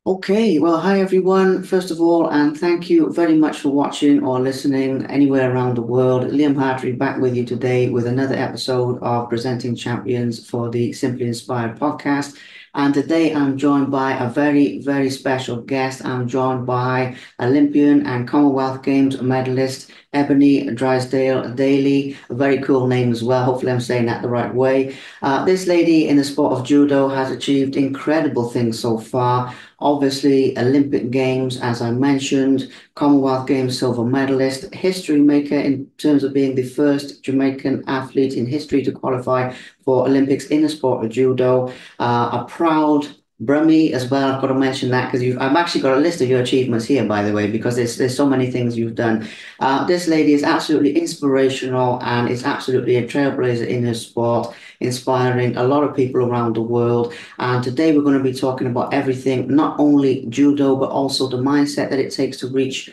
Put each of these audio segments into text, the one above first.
Okay, well, hi everyone. First of all, and thank you very much for watching or listening anywhere around the world. Liam Hartree back with you today with another episode of Presenting Champions for the Simply Inspired podcast. And today I'm joined by a very, very special guest. I'm joined by Olympian and Commonwealth Games medalist Ebony Drysdale Daley. A very cool name as well. Hopefully, I'm saying that the right way. This lady in the sport of judo has achieved incredible things so far. Obviously, Olympic Games, as I mentioned, Commonwealth Games silver medalist, history maker in terms of being the first Jamaican athlete in history to qualify for Olympics in the sport of judo. A proud Brummie as well. I've got to mention that because I've actually got a list of your achievements here, by the way, because there's so many things you've done. This lady is absolutely inspirational and is absolutely a trailblazer in her sport, inspiring a lot of people around the world. And today we're going to be talking about everything, not only judo, but also the mindset that it takes to reach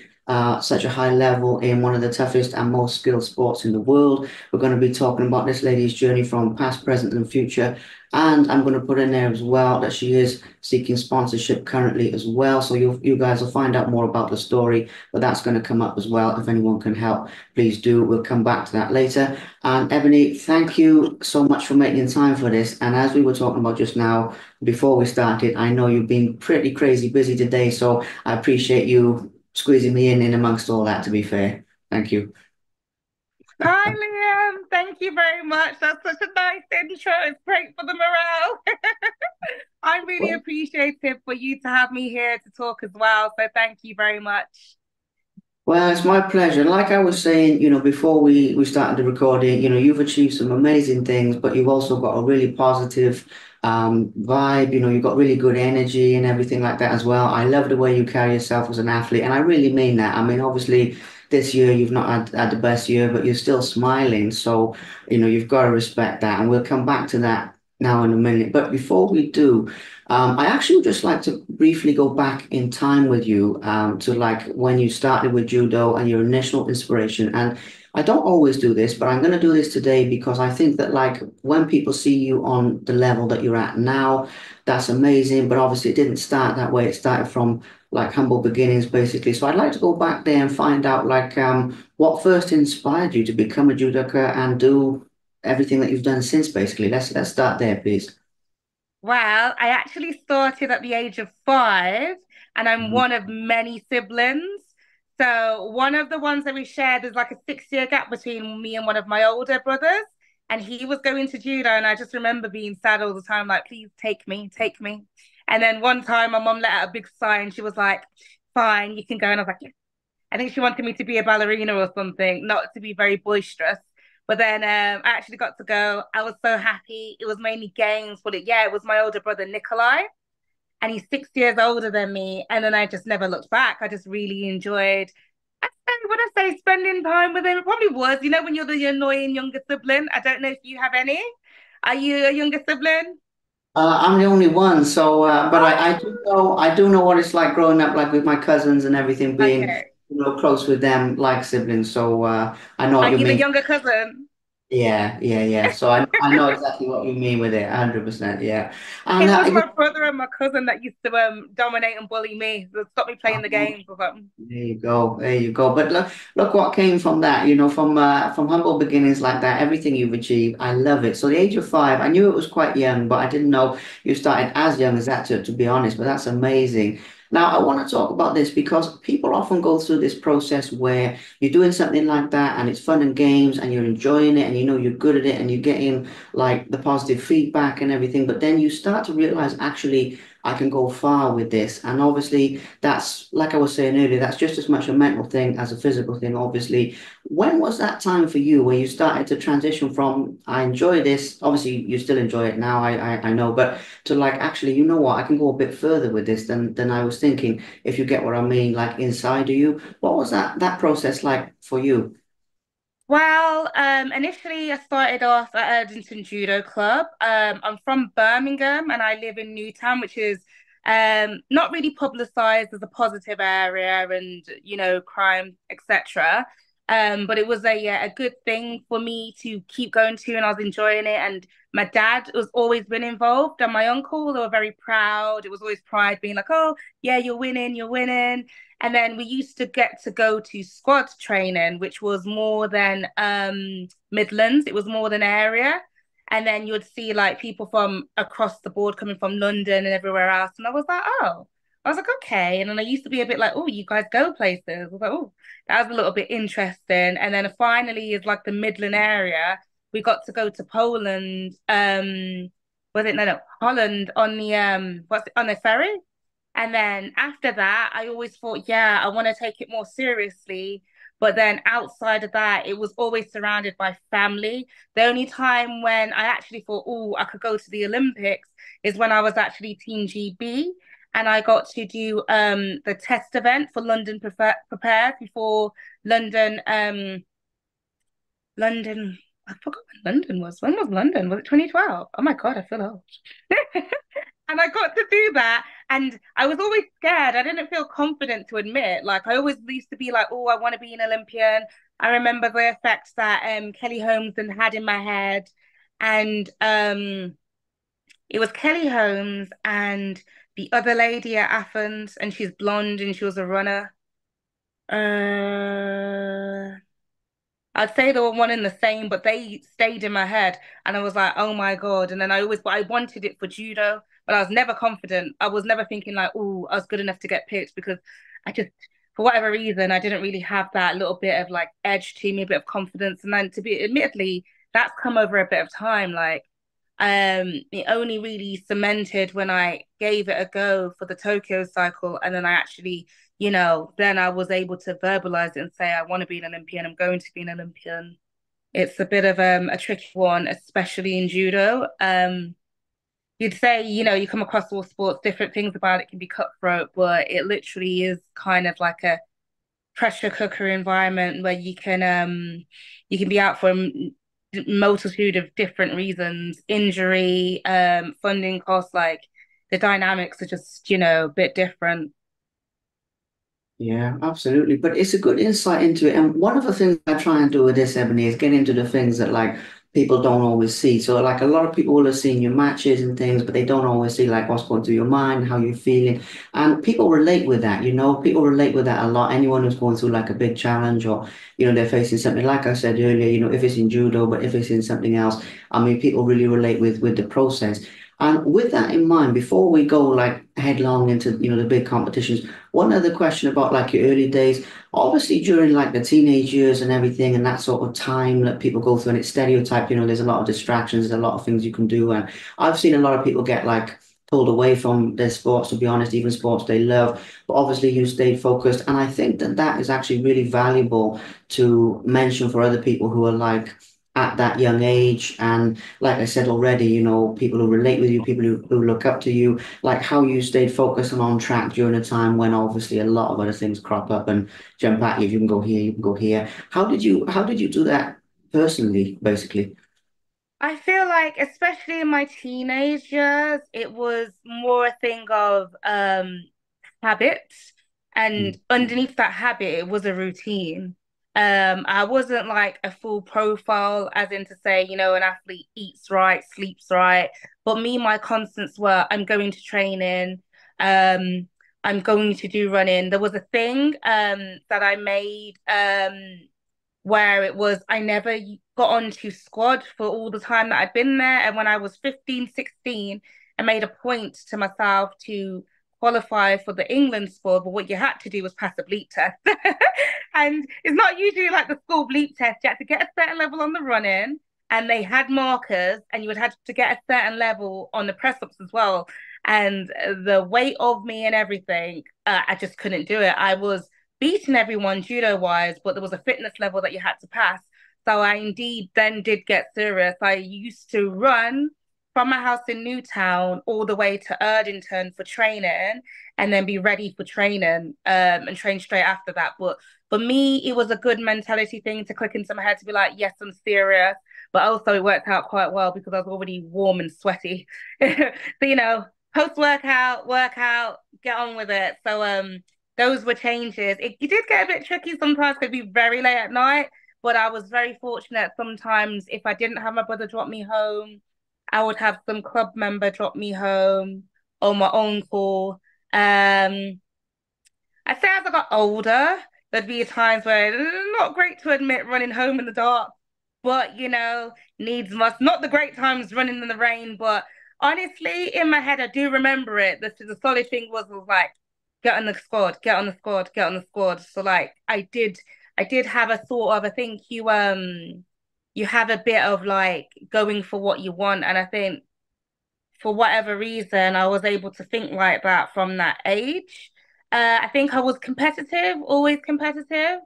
such a high level in one of the toughest and most skilled sports in the world. We're going to be talking about this lady's journey from past, present, and future. And I'm going to put in there as well that she is seeking sponsorship currently as well. So you guys will find out more about the story, but that's going to come up as well. If anyone can help, please do. We'll come back to that later. And Ebony, thank you so much for making time for this. And as we were talking about just now, before we started, I know you've been pretty crazy busy today, so I appreciate you squeezing me in amongst all that, to be fair. Thank you. Hi, Liam. Thank you very much. That's such a nice intro. It's great for the morale. I'm really appreciative for you to have me here to talk as well. So thank you very much. Well, it's my pleasure. Like I was saying, before we started the recording, you've achieved some amazing things, but you've also got a really positive vibe. You've got really good energy and everything like that as well. I love the way you carry yourself as an athlete, and I really mean that. I mean, obviously, this year you've not had the best year, but you're still smiling. So, you've got to respect that, and we'll come back to that now in a minute. But before we do, I actually would just like to briefly go back in time with you to like when you started with judo and your initial inspiration. And I don't always do this, but I'm going to do this today because I think that like when people see you on the level that you're at now, that's amazing. But obviously, it didn't start that way. It started from like humble beginnings, basically. So I'd like to go back there and find out like what first inspired you to become a judoka and do everything that you've done since, basically. Let's start there, please. Well, I actually started at the age of 5, and I'm Mhm. one of many siblings. So one of the ones that we shared is like a 6 year gap between me and one of my older brothers. And he was going to judo, and I just remember being sad all the time, like, please take me, take me. And then one time my mom let out a big sigh and she was like, fine, you can go. And I was like, yeah. I think she wanted me to be a ballerina or something, not to be very boisterous. But then I actually got to go. I was so happy. It was mainly games, but it was my older brother Nikolai, and he's 6 years older than me. And then I just never looked back. I just really enjoyed. Would I say spending time with him? It probably was. You know, when you're the annoying younger sibling. I don't know if you have any. Are you a younger sibling? I'm the only one, so but Oh, I do know what it's like growing up like with my cousins and everything being okay. close with them like siblings. So I know what Are you you the mean. younger cousin? Yeah, yeah, yeah. So I know exactly what you mean with it, 100%. Yeah, and It was my brother and my cousin that used to dominate and bully me. So stop me playing the oh, games or something. there you go, there you go. But look what came from that. From humble beginnings like that. Everything you've achieved, I love it. So the age of 5, I knew it was quite young, but I didn't know you started as young as that. To be honest, but that's amazing. Now I want to talk about this because people often go through this process where you're doing something like that and it's fun and games and you're enjoying it and you're good at it and you're getting like the positive feedback and everything, but then you start to realize actually I can go far with this. And obviously that's like I was saying earlier, that's just as much a mental thing as a physical thing, obviously. When was that time for you where you started to transition from I enjoy this, obviously you still enjoy it now, I know, but to like actually, you know what, I can go a bit further with this than I was thinking, if you get what I mean, like inside of you. What was that process like for you? Well, initially I started off at Erdington Judo Club. I'm from Birmingham and I live in Newtown, which is not really publicized as a positive area and, crime, etc. But it was a good thing for me to keep going to, and I was enjoying it. And my dad was always been involved, and my uncle, they were very proud. It was always pride being like, oh, yeah, you're winning, you're winning. And then we used to get to go to squad training, which was more than Midlands, it was more than area. And then you'd see like people from across the board coming from London and everywhere else. And I was like, oh, I was like, okay. And then I used to be a bit like, oh, you guys go places. I was like, oh, that was a little bit interesting. And then finally, is like the Midland area, we got to go to Poland. Was it no Holland on the what's it, on the ferry? And then after that, I always thought, yeah, I want to take it more seriously. But then outside of that, it was always surrounded by family. The only time when I actually thought, oh, I could go to the Olympics is when I was actually Team GB and I got to do the test event for London Prepared before London London. I forgot when London was. When was London? Was it 2012? Oh my God, I feel old. And I got to do that. And I was always scared. I didn't feel confident to admit. Like I always used to be like, oh, I want to be an Olympian. I remember the effects that Kelly Holmes had in my head. And it was Kelly Holmes and the other lady at Athens, and she's blonde and she was a runner. Uh I'd say they were one and the same, but they stayed in my head. And I was like, oh my God. And then but I wanted it for judo, but I was never confident. I was never thinking like, oh, I was good enough to get picked because I just, for whatever reason, I didn't really have that little bit of like edge to me, a bit of confidence. And then to be admittedly, that's come over a bit of time. Like, it only really cemented when I gave it a go for the Tokyo cycle. And then I actually then I was able to verbalize it and say, I want to be an Olympian. I'm going to be an Olympian. It's a bit of a tricky one, especially in judo. You'd say, you come across all sports, different things about it can be cutthroat, but it literally is kind of like a pressure cooker environment where you can be out for a multitude of different reasons, injury, funding costs, like the dynamics are just, a bit different. Yeah, absolutely. But it's a good insight into it. And one of the things I try and do with this, Ebony, is get into the things that like people don't always see. So like a lot of people will have seen your matches and things, but they don't always see like what's going through your mind, how you're feeling. And people relate with that, people relate with that a lot. Anyone who's going through like a big challenge or, they're facing something, like I said earlier, if it's in judo, but if it's in something else, I mean, people really relate with the process. And with that in mind, before we go like headlong into, the big competitions, one other question about like your early days, obviously during like the teenage years and everything and that sort of time that people go through and it's stereotyped, there's a lot of distractions, there's a lot of things you can do. And I've seen a lot of people get like pulled away from their sports, to be honest, even sports they love. But obviously you stayed focused. And I think that that is actually really valuable to mention for other people who are like, at that young age. And like I said already, people who relate with you, people who look up to you, like how you stayed focused and on track during a time when obviously a lot of other things crop up and jump at you. You can go here, you can go here. How did you do that personally, basically? I feel like, especially in my teenage years, it was more a thing of habit. And Mm. underneath that habit, it was a routine. I wasn't like a full profile, as in to say, an athlete eats right, sleeps right. But me, my constants were I'm going to training, I'm going to do running. There was a thing that I made where it was I never got onto squad for all the time that I'd been there. And when I was 15, 16, I made a point to myself to qualify for the England squad, but what you had to do was pass a bleep test. And it's not usually like the school bleep test. You had to get a certain level on the running, and they had markers, and you would have to get a certain level on the press ups as well. And the weight of me and everything, I just couldn't do it. I was beating everyone judo wise, but there was a fitness level that you had to pass. So I indeed then did get serious. I used to run from my house in Newtown all the way to Erdington for training and then be ready for training and train straight after that. But for me, it was a good mentality thing to click into my head to be like, yes, I'm serious. But also it worked out quite well because I was already warm and sweaty. So, post workout, get on with it. So those were changes. It did get a bit tricky sometimes, could be very late at night, but I was very fortunate sometimes if I didn't have my brother drop me home, I would have some club member drop me home or my uncle. I'd say as I got older, there'd be times where it's not great to admit running home in the dark, but needs must. Not the great times running in the rain, but honestly, in my head, I do remember it. The solid thing was like, get on the squad, get on the squad, get on the squad. So like, I did have a sort of. I think you have a bit of like going for what you want, and I think for whatever reason, I was able to think like that from that age. I think I was competitive, always competitive.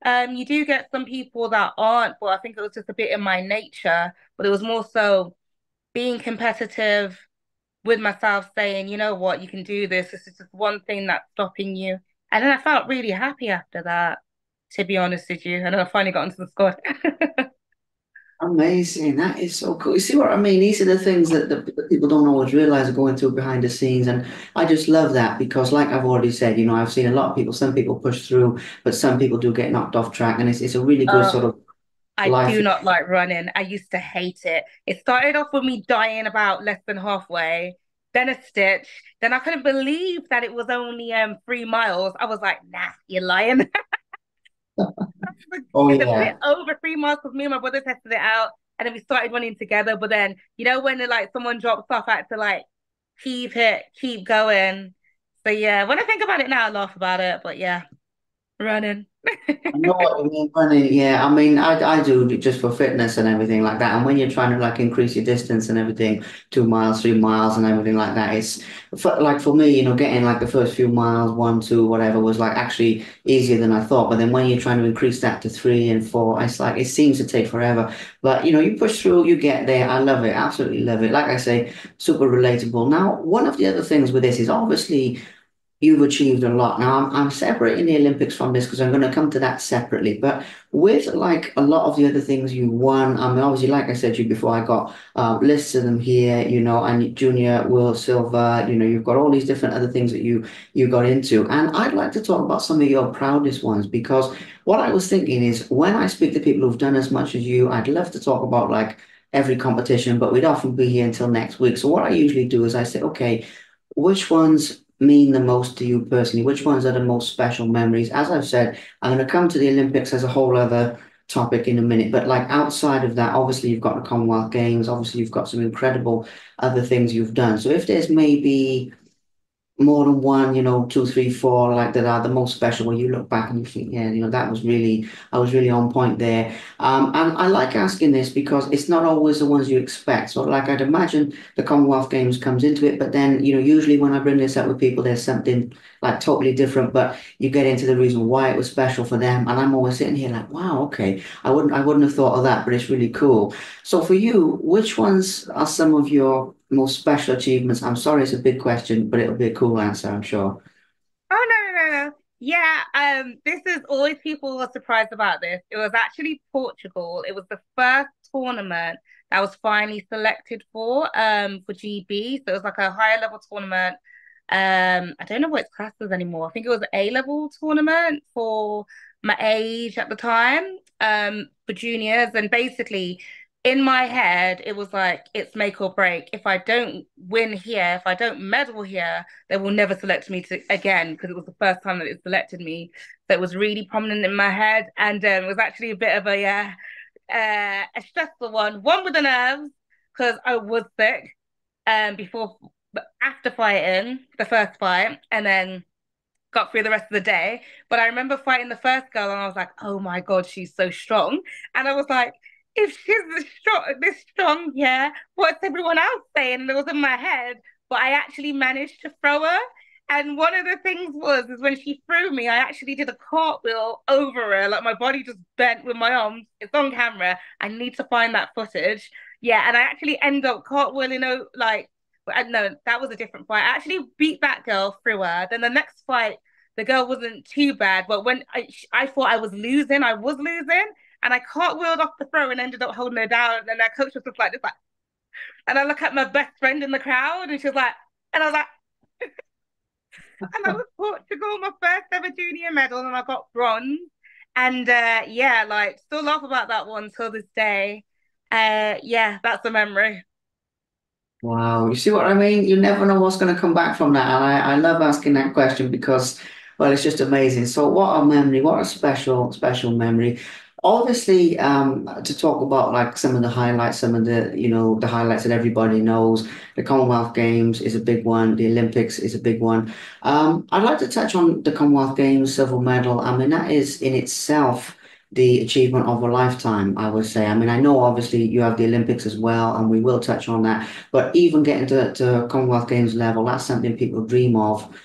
You do get some people that aren't, but I think it was just a bit in my nature. But it was more so being competitive with myself, saying, you know what, you can do this. This is just one thing that's stopping you. And then I felt really happy after that, to be honest with you. And then I finally got into the squad. Amazing. That is so cool. You see what I mean? These are the things that people don't always realize are going through behind the scenes. And I just love that because, like I've already said, I've seen a lot of people, some people push through, but some people do get knocked off track. And it's a really good Uh, sort of I life. do not like running. I used to hate it. It started off with me dying about less than halfway, then a stitch. Then I couldn't believe that it was only 3 miles. I was like, nah, you're lying. Oh, It's a bit yeah. over 3 miles because me and my brother tested it out and then we started running together. But then, when like someone drops off, I had to like keep it, keep going. So yeah, when I think about it now, I laugh about it. But yeah, running. I know what you mean, funny. Yeah, I mean, I do it just for fitness and everything like that. And when you're trying to like increase your distance and everything, 2 miles, 3 miles, and everything like that, it's like for me, getting like the first few miles, one, two, whatever, was like actually easier than I thought. But then when you're trying to increase that to 3 and 4, it's like it seems to take forever. But you push through, you get there. I love it, absolutely love it. Like I say, super relatable. Now, one of the other things with this is obviously you've achieved a lot. Now, I'm separating the Olympics from this because I'm going to come to that separately. But with like a lot of the other things you won, I mean, obviously, like I said to you before, I got lists of them here, and junior, world, silver, you've got all these different other things that you got into. And I'd like to talk about some of your proudest ones because what I was thinking is when I speak to people who've done as much as you, I'd love to talk about like every competition, but we'd often be here until next week. So what I usually do is I say, okay, which ones mean the most to you personally? Which ones are the most special memories? As I've said, I'm going to come to the Olympics as a whole other topic in a minute, but like outside of that, obviously you've got the Commonwealth Games, obviously you've got some incredible other things you've done. So if there's maybe more than one, two, three, four, like that are the most special where you look back and you think, yeah, I was really on point there. And I like asking this because it's not always the ones you expect. So like I'd imagine the Commonwealth Games comes into it, but then, usually when I bring this up with people, there's something like totally different, but you get into the reason why it was special for them. And I'm always sitting here like, wow, okay, I wouldn't have thought of that, but it's really cool. So for you, which ones are some of your most special achievements? I'm sorry, it's a big question, but it'll be a cool answer, I'm sure. Oh no, no, no, no. Yeah, this is always people are surprised about this. It was actually Portugal. It was the first tournament that I was finally selected for GB. So it was like a higher level tournament. I don't know what it's classed as anymore. I think it was an A level tournament for my age at the time, for juniors. And basically in my head, it was like it's make or break. If I don't win here, if I don't medal here, they will never select me again because it was the first time that it selected me. So it was really prominent in my head, and it was actually a bit of a stressful one. One with the nerves because I was sick before, after fighting the first fight, and then got through the rest of the day. But I remember fighting the first girl, and I was like, oh my god, she's so strong, and I was like, if she's this strong, yeah, what's everyone else saying? And it was in my head, but I actually managed to throw her. And one of the things is when she threw me, I actually did a cartwheel over her. Like my body just bent with my arms. It's on camera. I need to find that footage. Yeah, and I actually end up cartwheeling like no, that was a different fight. I actually beat that girl through her. Then the next fight, the girl wasn't too bad, but when I thought I was losing, and I cartwheeled off the throw and ended up holding her down. And that coach was just like this, like, and I look at my best friend in the crowd, and she was like, and I was like, and that was Portugal, my first ever junior medal and I got bronze. And yeah, like still laugh about that one till this day. Yeah, that's a memory. Wow, you see what I mean? You never know what's going to come back from that. And I love asking that question because, well, it's just amazing. So what a memory, what a special, special memory. Obviously, to talk about like some of the highlights, some of the, the highlights that everybody knows, the Commonwealth Games is a big one, the Olympics is a big one. I'd like to touch on the Commonwealth Games silver medal. I mean, that is in itself the achievement of a lifetime, I would say. I mean, I know obviously you have the Olympics as well, and we will touch on that. But even getting to Commonwealth Games level, that's something people dream of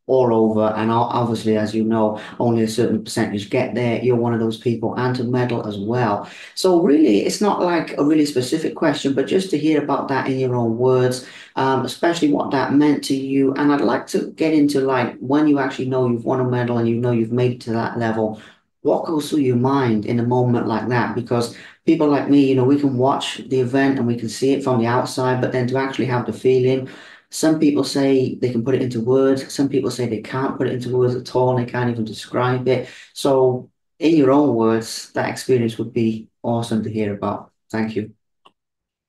all over. And obviously, as you know, only a certain percentage get there. You're one of those people, and to medal as well. So really, it's not like a really specific question, but just to hear about that in your own words, especially what that meant to you. And I'd like to get into like when you actually know you've won a medal and you know you've made it to that level. What goes through your mind in a moment like that? Because people like me, we can watch the event and we can see it from the outside, but then to actually have the feeling, some people say they can put it into words. Some people say they can't put it into words at all and they can't even describe it. So, in your own words, that experience would be awesome to hear about. Thank you.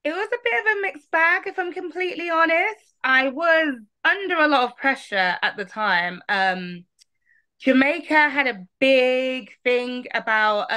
It was a bit of a mixed bag, if I'm completely honest. I was under a lot of pressure at the time. Jamaica had a big thing about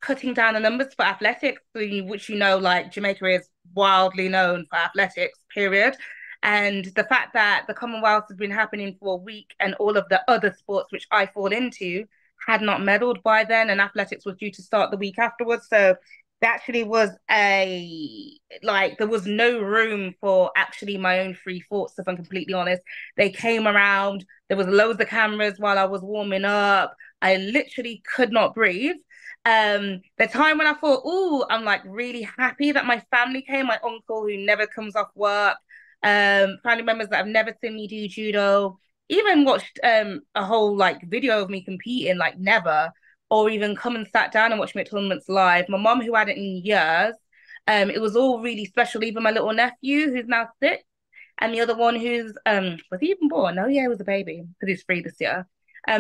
cutting down the numbers for athletics, which like Jamaica is wildly known for athletics, period. And the fact that the Commonwealth has been happening for a week and all of the other sports which I fall into had not medaled by then, and athletics was due to start the week afterwards. So there actually was there was no room for actually my own free thoughts, if I'm completely honest. They came around, there was loads of cameras while I was warming up. I literally could not breathe. The time when I thought, oh, I'm like really happy that my family came, my uncle who never comes off work, family members that have never seen me do judo, even watched a whole like video of me competing, like never, or even come and sat down and watch me at tournaments live. My mom, who hadn't in years, it was all really special. Even my little nephew, who's now 6, and the other one who's was he even born? No, yeah, he was a baby because he's 3 this year.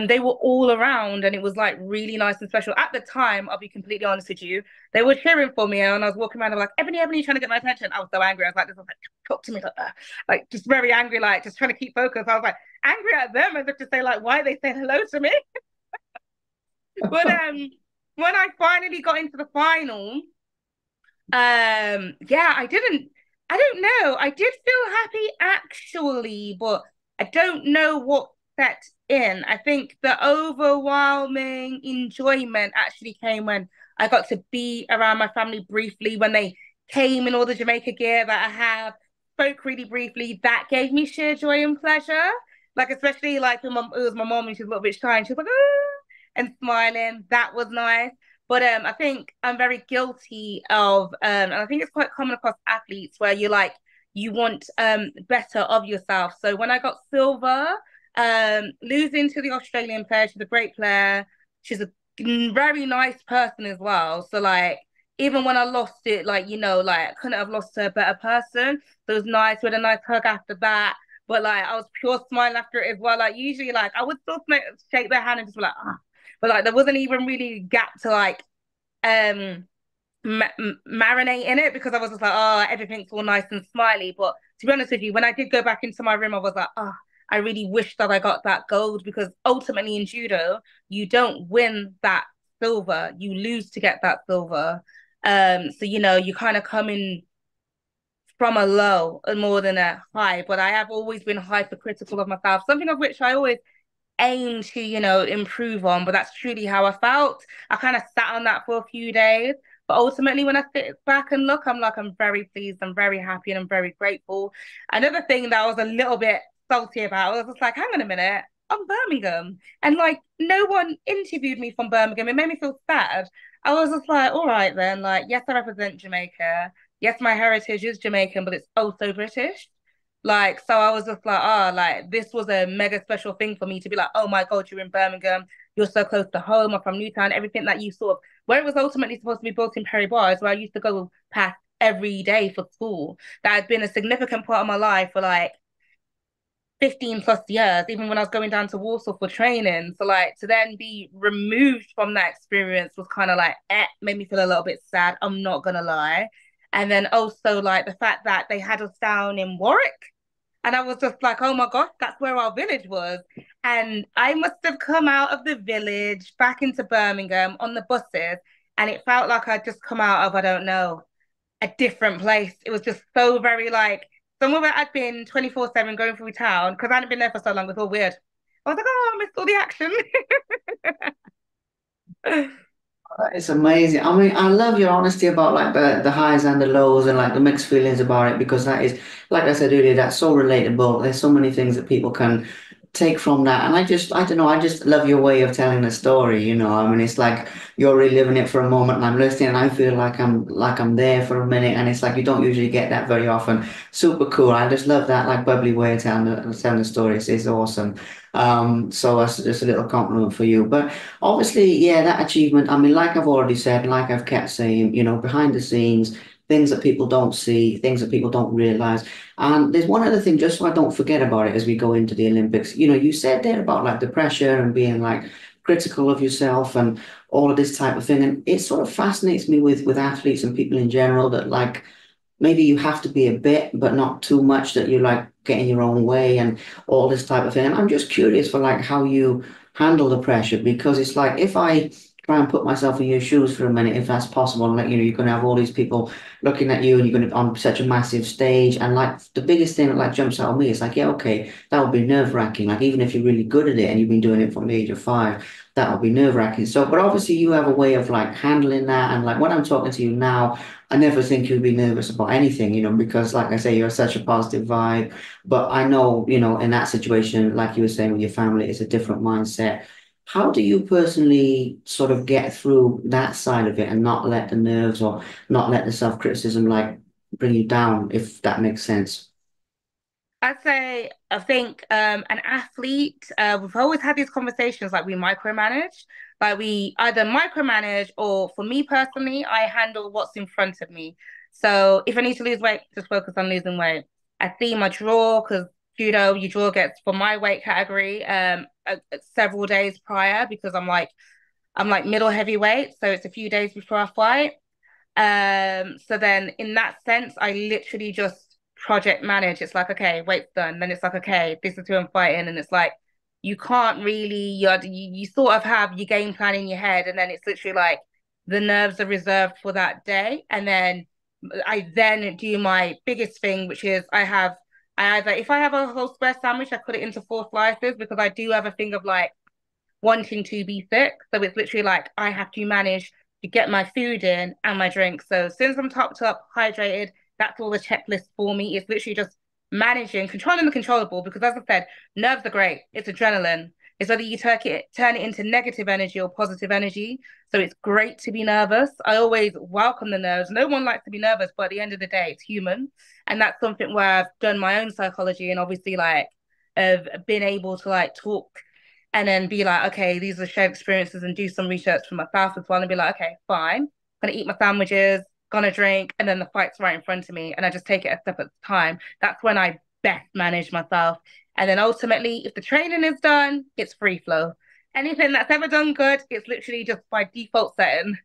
They were all around and it was like really nice and special. At the time, I'll be completely honest with you, they were cheering for me and I was walking around, I'm like, Ebony, Ebony, trying to get my attention. I was so angry. I was like, this was like, talk to me like just very angry, like just trying to keep focus. I was like angry at them as if to say, like, why are they saying hello to me? But when I finally got into the final, yeah, I don't know. I did feel happy actually, but I don't know what set in. I think the overwhelming enjoyment actually came when I got to be around my family briefly when they came in all the Jamaica gear that I have, spoke really briefly. That gave me sheer joy and pleasure. Like, especially like when it was my mom and she was a little bit shy and she was like, ah, and smiling. That was nice. But I think I'm very guilty of, and I think it's quite common across athletes where you want better of yourself. So when I got silver, losing to the Australian player, she's a great player. She's a very nice person as well. So like, even when I lost it, like, I couldn't have lost to a better person. So it was nice. We had a nice hug after that. But like, I was pure smiling after it as well. Like, usually, like, I would still shake their hand and just be like, ah. But like, there wasn't even really a gap to like, marinate in it because I was just like, oh, everything's all nice and smiley. But to be honest with you, when I did go back into my room, I was like, oh, I really wish that I got that gold because ultimately in judo, you don't win that silver, you lose to get that silver. So you kind of come in from a low and more than a high, but I have always been hypercritical of myself, something of which I always aim to, improve on, but that's truly how I felt. I kind of sat on that for a few days. But ultimately, when I sit back and look, I'm very pleased, I'm very happy, and I'm very grateful. Another thing that I was a little bit salty about, I was just like, hang on a minute, I'm Birmingham. And like, no one interviewed me from Birmingham. It made me feel sad. I was just like, all right then, like, yes, I represent Jamaica. Yes, my heritage is Jamaican, but it's also British. Like, so I was just like, like this was a mega special thing for me to be like, oh my God, you're in Birmingham, you're so close to home, I'm from Newtown, everything that you sort of, where it was ultimately supposed to be built in Perry Bars, where I used to go past every day for school. That had been a significant part of my life for like 15 plus years, even when I was going down to Warsaw for training. So like to then be removed from that experience was kind of like made me feel a little bit sad. I'm not gonna lie. And then also like the fact that they had us down in Warwick. And I was just like, oh my gosh, that's where our village was. And I must have come out of the village back into Birmingham on the buses. And it felt like I'd just come out of, I don't know, a different place. It was just so very like somewhere where I'd been 24/7 going through town because I hadn't been there for so long. It was all weird. I was like, oh, I missed all the action. It's amazing. I mean, I love your honesty about like the highs and the lows and like the mixed feelings about it because that is, like I said earlier, that's so relatable. There's so many things that people can take from that. And I don't know, I just love your way of telling the story, you know. I mean, it's like you're reliving it for a moment and I'm listening and I feel like I'm there for a minute and it's like you don't usually get that very often. Super cool. I just love that like bubbly way of telling the story. It's awesome. So that's just a little compliment for you. But obviously, yeah, that achievement, I mean, like I've already said, like I've kept saying, you know, behind the scenes, things that people don't see, things that people don't realize. And there's one other thing, just so I don't forget about it as we go into the Olympics. You know, you said there about like the pressure and being like critical of yourself and all of this type of thing. And it sort of fascinates me with athletes and people in general that like maybe you have to be a bit, but not too much that you like getting your own way and all this type of thing. And I'm just curious for like how you handle the pressure because it's like if I try and put myself in your shoes for a minute, if that's possible, and like you know, you're gonna have all these people looking at you and you're gonna on such a massive stage. And like the biggest thing that like jumps out at me is like, yeah, okay, that would be nerve-wracking. Like even if you're really good at it and you've been doing it from the age of 5, that would be nerve-wracking. So, but obviously you have a way of like handling that. And like when I'm talking to you now, I never think you'd be nervous about anything, you know, because like I say, you're such a positive vibe. But I know, you know, in that situation, like you were saying with your family, it's a different mindset. How do you personally sort of get through that side of it and not let the nerves or not let the self-criticism like bring you down, if that makes sense? I'd say I think an athlete, we've always had these conversations like we micromanage, like we either micromanage or for me personally, I handle what's in front of me. So if I need to lose weight, just focus on losing weight. I see my draw because judo, you draw gets for my weight category several days prior because I'm like middle heavyweight, so it's a few days before I fight. So then in that sense, I literally just project manage. It's like, okay, weight's done. Then it's like, okay, this is who I'm fighting. And it's like, you can't really, you sort of have your game plan in your head. And then it's literally like the nerves are reserved for that day. And then I then do my biggest thing, which is I either, if I have a whole square sandwich, I cut it into 4 slices because I do have a thing of like, wanting to be sick. So it's literally like I have to manage to get my food in and my drink. So since I'm topped up, hydrated, that's all the checklist for me. It's literally just managing, controlling the controllable because as I said, nerves are great. It's adrenaline. It's whether you turn it into negative energy or positive energy. So it's great to be nervous. I always welcome the nerves. No one likes to be nervous, but at the end of the day, it's human. And that's something where I've done my own psychology and obviously like have been able to like talk and then be like, okay, these are shared experiences and do some research for myself as well and be like, okay, fine. Gonna eat my sandwiches, gonna drink, and then the fight's right in front of me. And I just take it a step at a time. That's when I best manage myself. And then ultimately, if the training is done, it's free flow. Anything that's ever done good, it's literally just by default setting.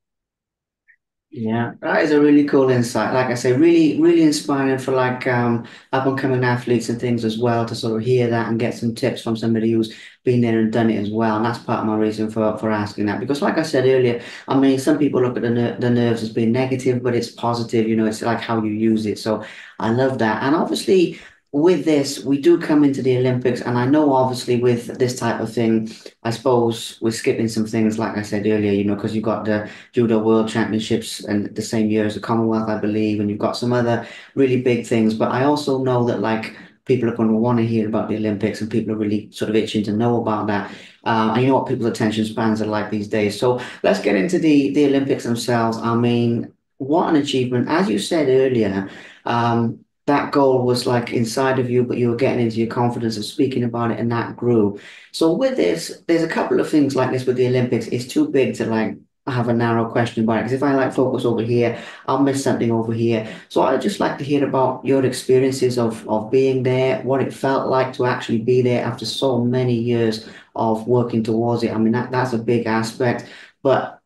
Yeah, that is a really cool insight. Like I say, really, really inspiring for like up and coming athletes and things as well to sort of hear that and get some tips from somebody who's been there and done it as well. And that's part of my reason for asking that. Because like I said earlier, I mean, some people look at the nerves as being negative, but it's positive, you know, it's like how you use it. So I love that. And obviously with this, we do come into the Olympics, and I know obviously with this type of thing, I suppose we're skipping some things, like I said earlier, you know, because you've got the Judo World Championships and the same year as the Commonwealth, I believe, and you've got some other really big things. But I also know that like people are going to want to hear about the Olympics, and people are really sort of itching to know about that. And you know what people's attention spans are like these days. So let's get into the Olympics themselves. I mean, what an achievement. As you said earlier, that goal was like inside of you, but you were getting into your confidence of speaking about it, and that grew. So with this, there's a couple of things like this with the Olympics. It's too big to like have a narrow question about it. Because if I like focus over here, I'll miss something over here. So I'd just like to hear about your experiences of being there, what it felt like to actually be there after so many years of working towards it. I mean, that's a big aspect. But,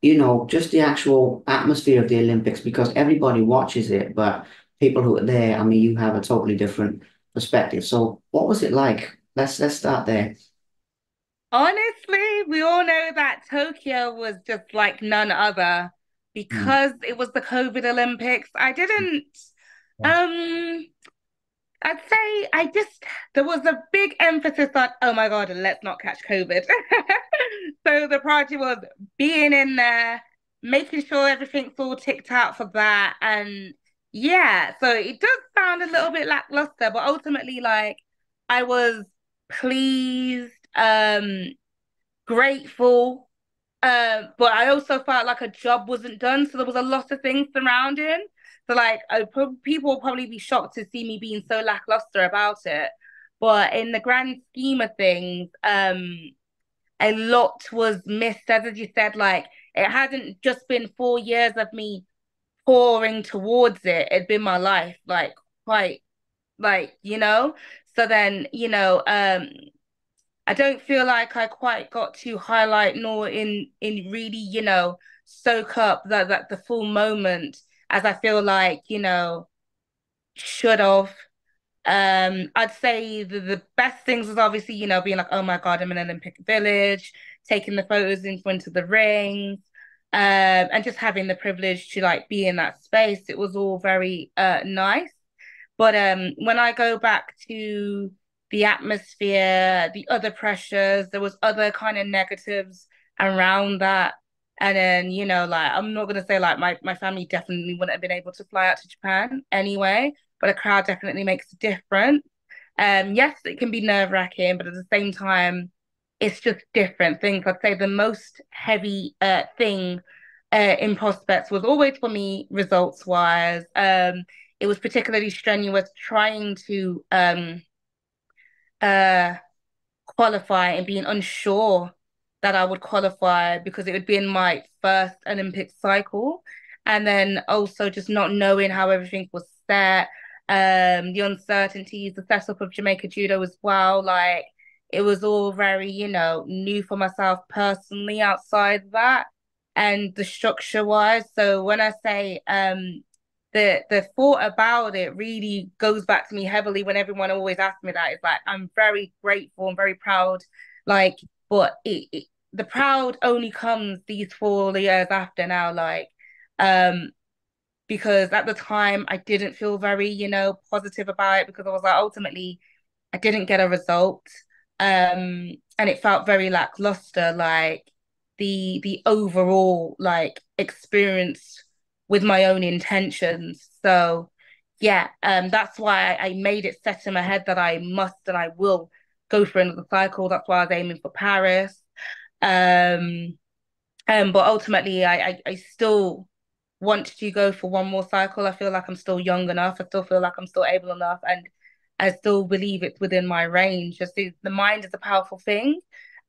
just the actual atmosphere of the Olympics, because everybody watches it, but people who are there, I mean, you have a totally different perspective. So what was it like? Let's start there. Honestly, we all know that Tokyo was just like none other Mm. because it was the COVID Olympics. I didn't, um, I'd say there was a big emphasis on, oh my God, let's not catch COVID. So the priority was being in there, making sure everything's all ticked out for that. And yeah, so it does sound a little bit lackluster, but ultimately, like, I was pleased, grateful. But I also felt like a job wasn't done, so there was a lot of things surrounding. So like, people will probably be shocked to see me being so lackluster about it. But in the grand scheme of things, a lot was missed. As you said, like it hadn't just been 4 years of me pouring towards it. It'd been my life, like quite like. So then, I don't feel like I quite got to highlight nor in really, soak up that the full moment as I feel like, should have. I'd say the best things was obviously, being like, oh my God, I'm in an Olympic Village, taking the photos in front of the rings, and just having the privilege to like be in that space. It was all very nice. But when I go back to the atmosphere, the other pressures, there was other kind of negatives around that. And then, like I'm not gonna say like my family definitely wouldn't have been able to fly out to Japan anyway, but a crowd definitely makes a difference. Yes, it can be nerve-wracking, but at the same time, it's just different things. I'd say the most heavy thing in prospects was always for me results wise. It was particularly strenuous trying to uh qualify and being unsure that I would qualify because it would be in my first Olympic cycle. And then also just not knowing how everything was set, the uncertainties, the setup of Jamaica Judo as well. Like it was all very, new for myself personally outside that and the structure wise. So when I say the thought about it really goes back to me heavily when everyone always asks me that. It's like I'm very grateful and very proud. Like, but the proud only comes these 4 years after now. Like, um, because at the time I didn't feel very, positive about it because I was like, ultimately, I didn't get a result. And it felt very lackluster, like the overall like experience with my own intentions. So yeah, that's why I made it set in my head that I must and I will go for another cycle. That's why I was aiming for Paris. Um, but ultimately, I still want to go for one more cycle. I feel like I'm still young enough. I still feel like I'm still able enough, and I still believe it's within my range. Just the mind is a powerful thing.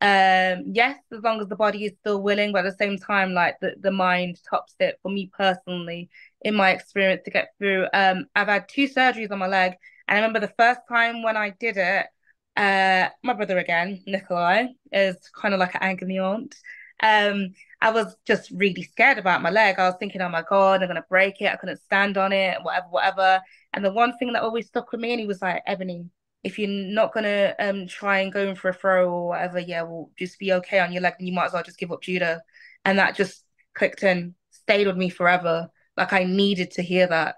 Yes, as long as the body is still willing, but at the same time, like the mind tops it for me personally, in my experience to get through. I've had 2 surgeries on my leg, and I remember the first time when I did it, my brother again, Nikolai, is kind of like an agony aunt. Um, I was just really scared about my leg. I was thinking, oh my God, I'm gonna break it. I couldn't stand on it, whatever, whatever. And the one thing that always stuck with me, and he was like, Ebony, if you're not gonna try and go in for a throw or whatever, yeah, we'll just be okay on your leg, and you might as well just give up judo. And that just clicked in, stayed with me forever. Like I needed to hear that.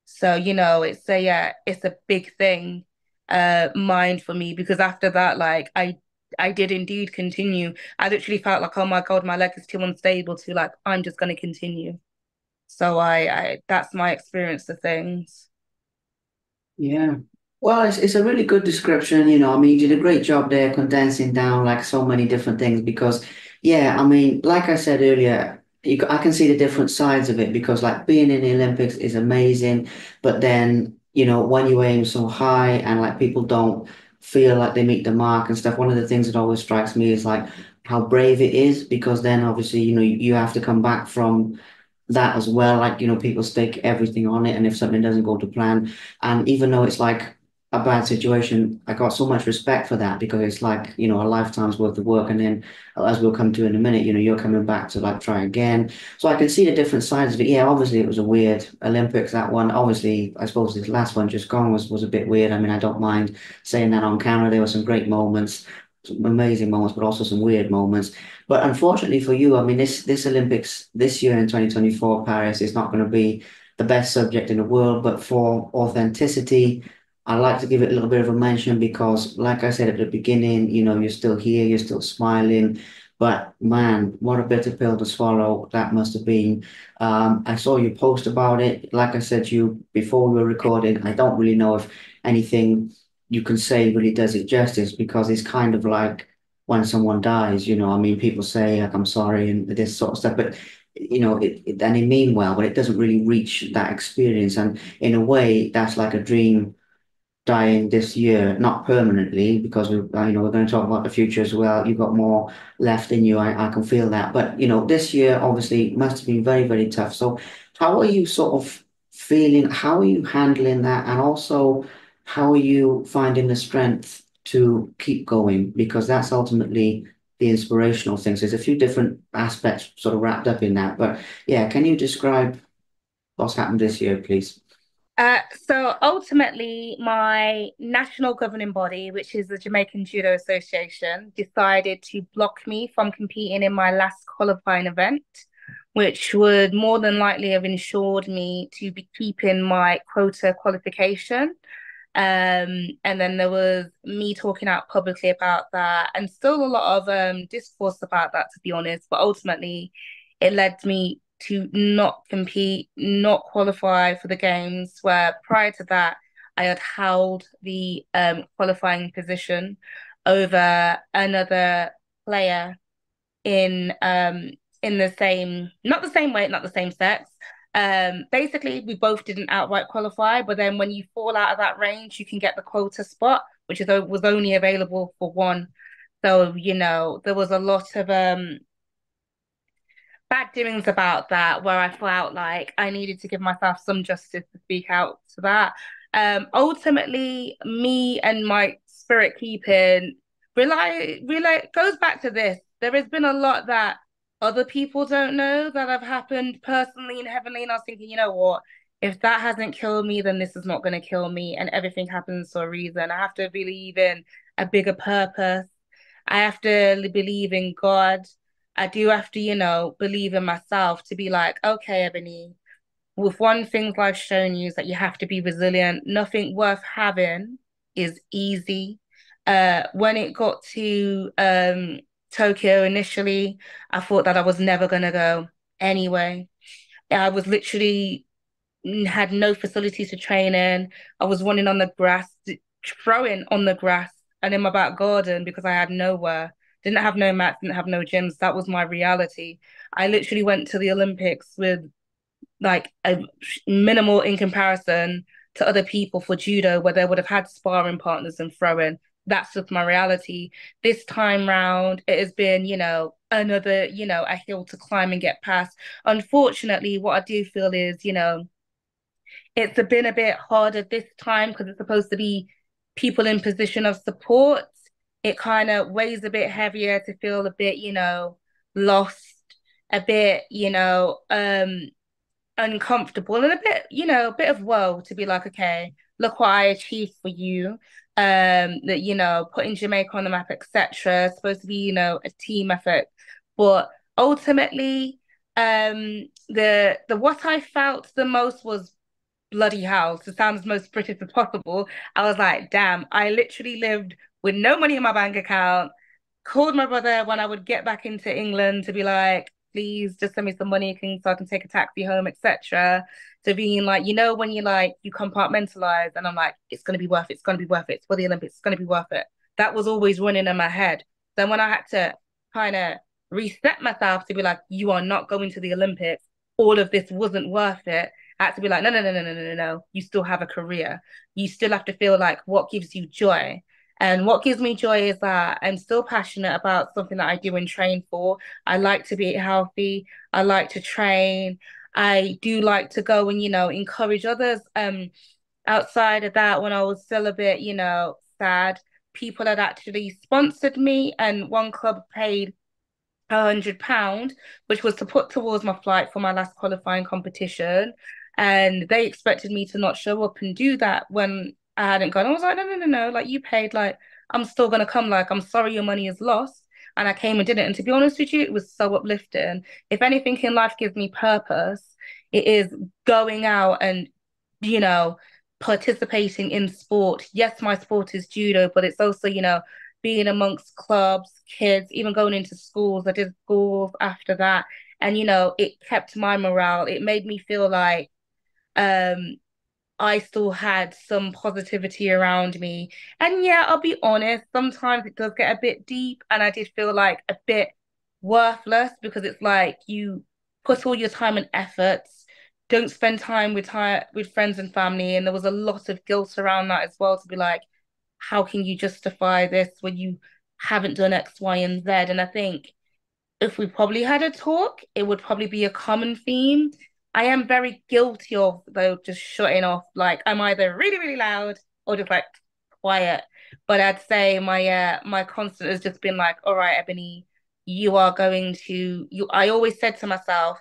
So, it's a big thing, mind for me because after that, like I did indeed continue. I literally felt like, oh my God, my leg is too unstable to like, I'm just gonna continue. So I that's my experience of things. Yeah. Well, it's a really good description, I mean, you did a great job there condensing down like so many different things because, yeah, I mean, like I said earlier, I can see the different sides of it because like being in the Olympics is amazing, but then, when you aim so high and like people don't feel like they meet the mark and stuff. One of the things that always strikes me is like how brave it is, because then obviously, you have to come back from that as well. Like, people stake everything on it, and if something doesn't go to plan, and even though it's like a bad situation, I got so much respect for that, because it's like, a lifetime's worth of work. And then, as we'll come to in a minute, you're coming back to like try again. So I can see the different sides of it. Yeah, obviously it was a weird Olympics, that one. Obviously, I suppose this last one just gone was a bit weird. I mean, I don't mind saying that on camera. There were some great moments, some amazing moments, but also some weird moments. But unfortunately for you, I mean, this Olympics this year in 2024 Paris is not going to be the best subject in the world, but for authenticity, I like to give it a little bit of a mention, because, like I said at the beginning, you're still here, you're still smiling. But man, what a bitter pill to swallow that must have been. I saw you post about it. Like I said to you before we were recording, I don't really know if anything you can say really does it justice, because it's kind of like when someone dies, I mean, people say like, I'm sorry and this sort of stuff, but and they mean well, but it doesn't really reach that experience. And in a way, that's like a dream dying this year, not permanently, because we're going to talk about the future as well. You've got more left in you. I can feel that. But this year obviously must have been very, very tough. So how are you sort of feeling? How are you handling that? And also, how are you finding the strength to keep going? Because that's ultimately the inspirational thing. So there's a few different aspects sort of wrapped up in that. But yeah, can you describe what's happened this year, please? So ultimately, my national governing body, which is the Jamaican Judo Association, decided to block me from competing in my last qualifying event, which would more than likely have ensured me to be keeping my quota qualification. And then there was me talking out publicly about that, and still a lot of discourse about that, to be honest. But ultimately, it led me to not compete, not qualify for the games, where prior to that, I had held the qualifying position over another player in the same, not the same weight, not the same sex. Basically, we both didn't outright qualify, but then when you fall out of that range, you can get the quota spot, which was only available for one. So, there was a lot of bad doings about that, where I felt like I needed to give myself some justice to speak out to that. Ultimately, me and my spirit keeping rely goes back to this. There has been a lot that other people don't know that have happened personally and heavenly, and I was thinking, you know what? If that hasn't killed me, then this is not going to kill me, and everything happens for a reason. I have to believe in a bigger purpose. I have to believe in God. I do have to, believe in myself to be like, okay, Ebony, with one thing I've shown you is that you have to be resilient. Nothing worth having is easy. When it got to Tokyo initially, I thought that I was never gonna go anyway. I was literally had no facilities to train in. I was running on the grass, throwing on the grass and in my back garden because I had nowhere. Didn't have no mats, didn't have no gyms. That was my reality. I literally went to the Olympics with like a minimal in comparison to other people for judo, where they would have had sparring partners and throwing. That's just my reality. This time round, it has been, another, a hill to climb and get past. Unfortunately, what I do feel is, it's been a bit harder this time because it's supposed to be people in position of support. It kind of weighs a bit heavier to feel a bit, lost, a bit, uncomfortable, and a bit, a bit of woe to be like, okay, look what I achieved for you. That, putting Jamaica on the map, etc. Supposed to be, a team effort. But ultimately, the what I felt the most was bloody hell, to sound as most British as possible. I was like, damn, I literally lived with no money in my bank account, called my brother when I would get back into England to be like, please just send me some money so I can take a taxi home, etc. To being like, when you like, you compartmentalize, and I'm like, it's going to be worth it. It's going to be worth it. It's for the Olympics. It's going to be worth it. That was always running in my head. Then when I had to kind of reset myself to be like, you are not going to the Olympics, all of this wasn't worth it. I had to be like, no, no, no, no, no, no, no, no. You still have a career. You still have to feel like what gives you joy. And what gives me joy is that I'm still passionate about something that I do and train for. I like to be healthy. I like to train. I do like to go and, encourage others. Outside of that, when I was still a bit, sad, people had actually sponsored me, and one club paid £100, which was to put towards my flight for my last qualifying competition. And they expected me to not show up and do that when I hadn't gone. I was like, no, no, no, no. Like, you paid, like, I'm still gonna come. Like, I'm sorry your money is lost. And I came and did it. And to be honest with you, it was so uplifting. If anything in life gives me purpose, it is going out and, you know, participating in sport. Yes, my sport is judo, but it's also, being amongst clubs, kids, even going into schools. I did schools after that. And, it kept my morale. It made me feel like um I still had some positivity around me. And yeah, I'll be honest, sometimes it does get a bit deep, and I did feel like a bit worthless because it's like you put all your time and efforts, don't spend time with friends and family, and there was a lot of guilt around that as well to be like, how can you justify this when you haven't done X, Y, and Z? And I think if we probably had a talk, it would probably be a common theme. I am very guilty of though just shutting off. Like I'm either really, really loud or just like quiet. But I'd say my constant has just been like, all right, Ebony, you are going to you I always said to myself,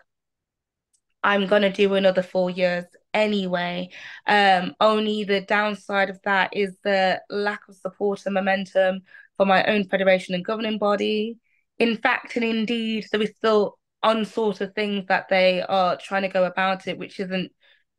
I'm gonna do another 4 years anyway. Only the downside of that is the lack of support and momentum for my own federation and governing body. In fact, and indeed, there is still unsort of things that they are trying to go about it, which isn't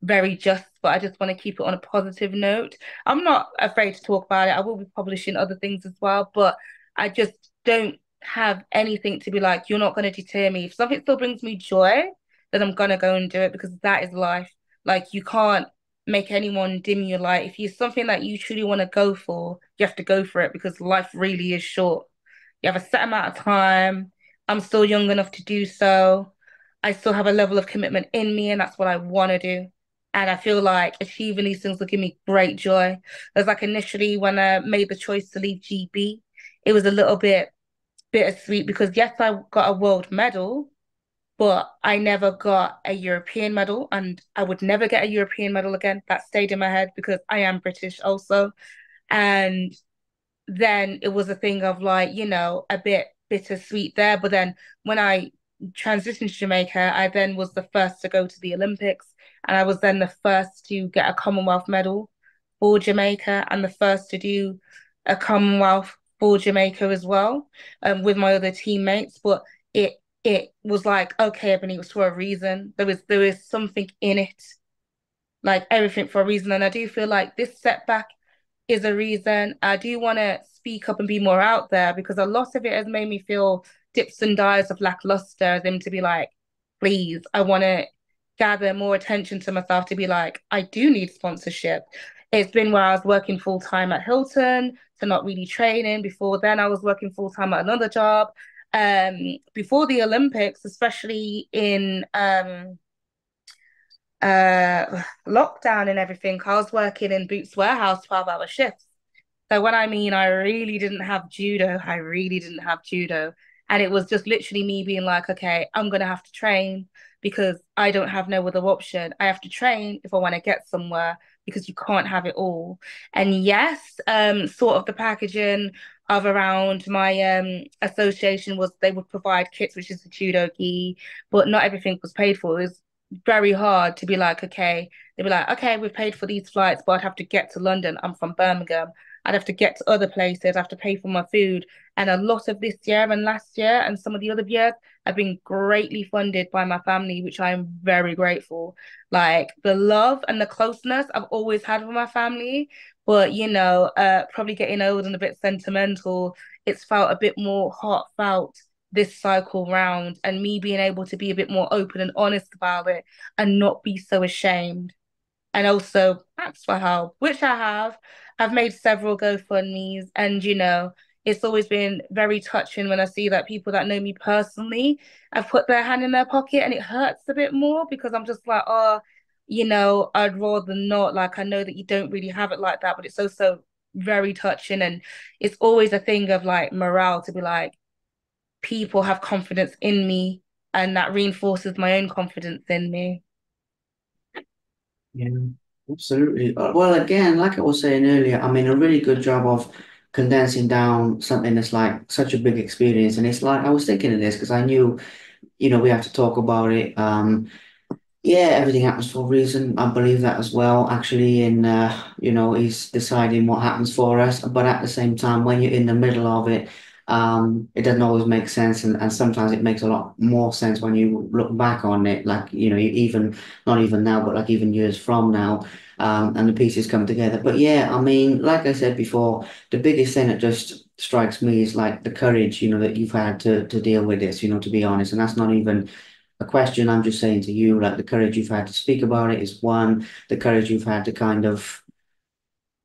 very just, but I just want to keep it on a positive note. I'm not afraid to talk about it. I will be publishing other things as well, but I just don't have anything to be like, you're not going to deter me. If something still brings me joy, then I'm gonna go and do it because that is life. Like you can't make anyone dim your light. If you something that you truly want to go for, you have to go for it because life really is short. You have a set amount of time. I'm still young enough to do so. I still have a level of commitment in me, and that's what I want to do. And I feel like achieving these things will give me great joy. It was like initially when I made the choice to leave GB, it was a little bit bittersweet because yes, I got a world medal, but I never got a European medal, and I would never get a European medal again. That stayed in my head because I am British also. And then it was a thing of like, a bit bittersweet there. But then when I transitioned to Jamaica, I then was the first to go to the Olympics, and I was then the first to get a Commonwealth medal for Jamaica and the first to do a Commonwealth for Jamaica as well, with my other teammates. But it it was like, okay, Ebony, it was for a reason. There is something in it, like everything for a reason. And I do feel like this setback is a reason. I do want to speak up and be more out there because a lot of it has made me feel dips and dives of lackluster, them to be like, please, I want to gather more attention to myself to be like, I do need sponsorship. It's been where I was working full time at Hilton to not really training. Before then, I was working full time at another job. Before the Olympics, especially in lockdown and everything, I was working in Boots Warehouse 12-hour shifts. So when I mean I really didn't have judo, I really didn't have judo. And it was just literally me being like, okay, I'm gonna have to train because I don't have no other option. I have to train if I want to get somewhere because you can't have it all. And yes, sort of the packaging of around my association was they would provide kits, which is the judo gi, but not everything was paid for. It was very hard to be like, okay, they'd be like, okay, we've paid for these flights, but I'd have to get to London. I'm from Birmingham. I'd have to get to other places. I have to pay for my food. And a lot of this year and last year and some of the other years have been greatly funded by my family, which I'm very grateful. Like the love and the closeness I've always had with my family, but probably getting old and a bit sentimental, it's felt a bit more heartfelt this cycle round, and me being able to be a bit more open and honest about it and not be so ashamed and also ask for help, which I have. I've made several GoFundMe's, and it's always been very touching when I see that people that know me personally have put their hand in their pocket, and it hurts a bit more because I'm just like, oh, I'd rather not. Like, I know that you don't really have it like that, but it's also very touching. And it's always a thing of like morale to be like, people have confidence in me, and that reinforces my own confidence in me. Yeah, absolutely. Well, again, like I was saying earlier, I mean, a really good job of condensing down something that's like such a big experience. And it's like, I was thinking of this because I knew, we have to talk about it. Yeah, everything happens for a reason. I believe that as well, actually, in he's deciding what happens for us. But at the same time, when you're in the middle of it, it doesn't always make sense, and sometimes it makes a lot more sense when you look back on it, like, even not even now, but like even years from now, and the pieces come together. But yeah, I mean, like I said before, the biggest thing that just strikes me is like the courage, that you've had to deal with this, to be honest. And that's not even a question. I'm just saying to you, like the courage you've had to speak about it is one, the courage you've had to kind of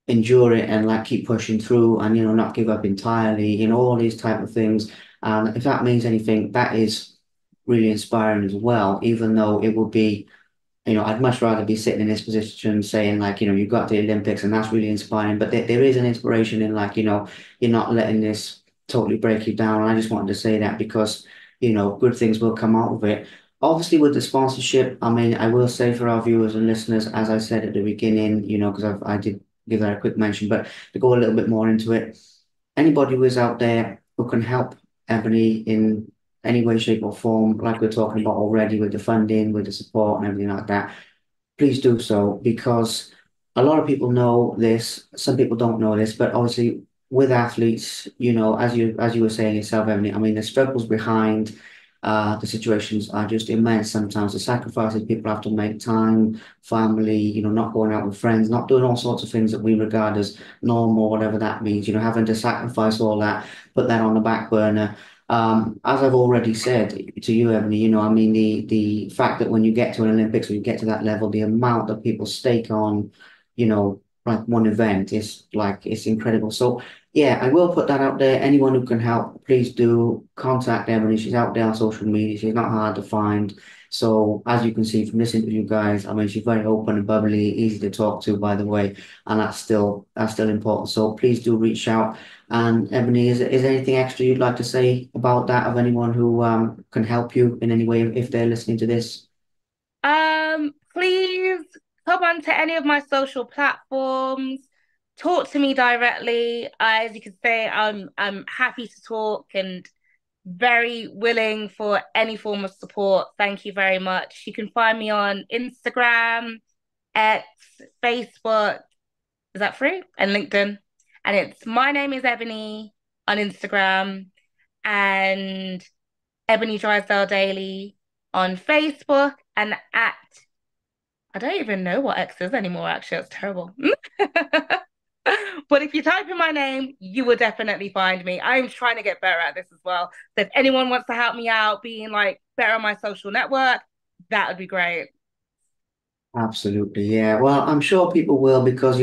endure it and like keep pushing through and not give up entirely, all these type of things. And if that means anything, that is really inspiring as well, even though it would be, I'd much rather be sitting in this position saying like, you got the Olympics and that's really inspiring. But there is an inspiration in like, you're not letting this totally break you down. And I just wanted to say that because, good things will come out of it. Obviously, with the sponsorship, I mean, I will say for our viewers and listeners, as I said at the beginning, because I did give that a quick mention, but to go a little bit more into it, anybody who is out there who can help Ebony in any way, shape, or form, like we're talking about already with the funding, with the support and everything like that, please do so because a lot of people know this, some people don't know this, but obviously with athletes, as you were saying yourself, Ebony, I mean the struggles behind the situations are just immense sometimes. The sacrifices people have to make, time, family, not going out with friends, not doing all sorts of things that we regard as normal, whatever that means, having to sacrifice all that, put that on the back burner. As I've already said to you, Ebony, I mean, the fact that when you get to an Olympics or you get to that level, the amount that people stake on, like one event is like, it's incredible. So yeah, I will put that out there. Anyone who can help, please do contact Ebony. She's out there on social media. She's not hard to find. So as you can see from this interview, guys, I mean, she's very open and bubbly, easy to talk to, by the way, and that's still important. So please do reach out. And Ebony, is there anything extra you'd like to say about that of anyone who can help you in any way if they're listening to this? Please come on to any of my social platforms. Talk to me directly. As you can say, I'm happy to talk and very willing for any form of support. Thank you very much. You can find me on Instagram, X, Facebook. Is that free? And LinkedIn. And it's my name is Ebony on Instagram and Ebony Drysdale Daley on Facebook and at I don't even know what X is anymore, actually. It's terrible. But if you type in my name, you will definitely find me. I'm trying to get better at this as well. So if anyone wants to help me out being like better on my social network, that would be great. Absolutely, yeah. Well, I'm sure people will because,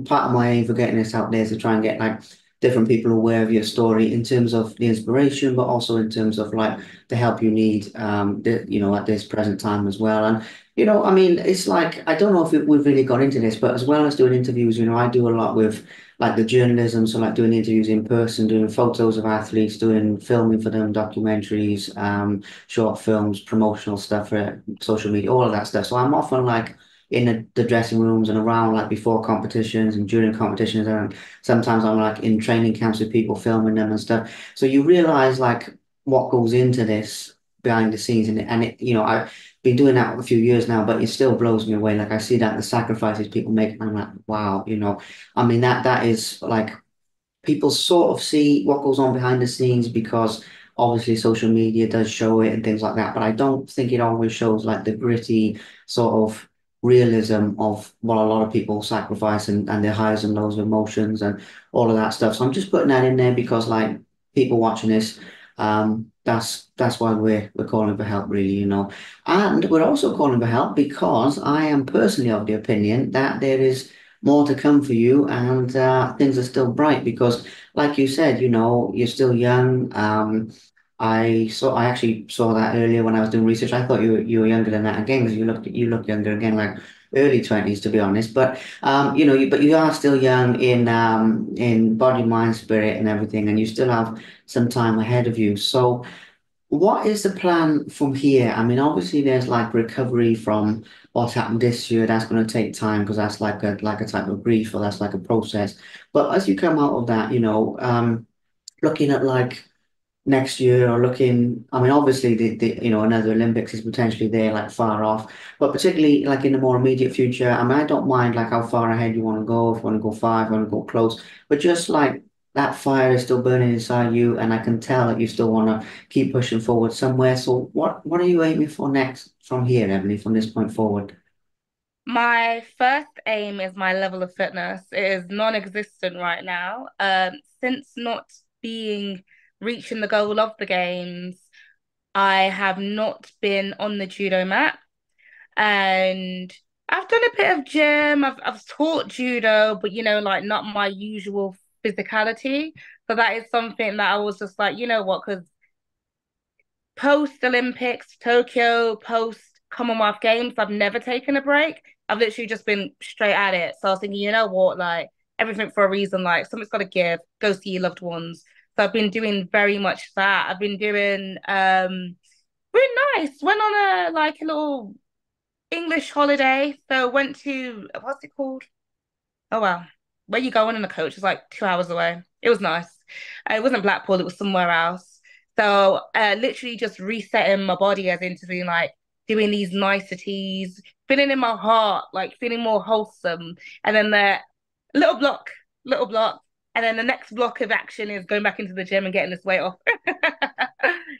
part of my aim for getting this out there is to try and get like different people aware of your story in terms of the inspiration, but also in terms of like the help you need, at this present time as well. And, I mean, it's like, I don't know if we've really got into this, but as well as doing interviews, I do a lot with like the journalism. So like doing interviews in person, doing photos of athletes, doing filming for them, documentaries, short films, promotional stuff for social media, all of that stuff. So I'm often like in the dressing rooms and around like before competitions and during competitions, and sometimes I'm like in training camps with people filming them and stuff. So you realize like what goes into this behind the scenes, and I've been doing that a few years now, but it still blows me away. Like I see that the sacrifices people make, and I'm like, wow, I mean that is like people sort of see what goes on behind the scenes because obviously social media does show it and things like that. But I don't think it always shows like the gritty sort of realism of what a lot of people sacrifice and their highs and lows of emotions and all of that stuff. So I'm just putting that in there because like people watching this, that's why we're calling for help, really, And we're also calling for help because I am personally of the opinion that there is more to come for you and things are still bright because like you said, you're still young. I actually saw that earlier when I was doing research. I thought you were younger than that again because you look younger again, like early 20s to be honest. But but you are still young in body, mind, spirit, and everything, and you still have some time ahead of you. So. What is the plan from here? I mean, obviously there's like recovery from what's happened this year. That's going to take time because that's like a type of grief or that's like a process. But as you come out of that, looking at like next year or looking, I mean, obviously another Olympics is potentially there, like far off, but particularly like in the more immediate future, I mean, I don't mind like how far ahead you want to go, if you want to go far, if you want to go close, but just like that fire is still burning inside you, and I can tell that you still want to keep pushing forward somewhere. So what are you aiming for next from here, Emily, from this point forward? My first aim is my level of fitness. It is non-existent right now. Since not being reaching the goal of the games, I have not been on the judo mat, and I've done a bit of gym. I've taught judo, but like not my usual physicality. So that is something that I was just like, you know what, because post Olympics, Tokyo, post Commonwealth Games, I've never taken a break. I've literally just been straight at it. So I was thinking, you know what, like everything for a reason, like something's got to give, go see your loved ones. So I've been doing very much that. I've been doing really nice. Went on a little English holiday. So went to what's it called? Oh wow. Where you going in a coach? It's like 2 hours away. It was nice. It wasn't Blackpool, it was somewhere else. So literally just resetting my body as into being like doing these niceties, feeling in my heart, like feeling more wholesome. And then the little block, little block. And then the next block of action is going back into the gym and getting this weight off.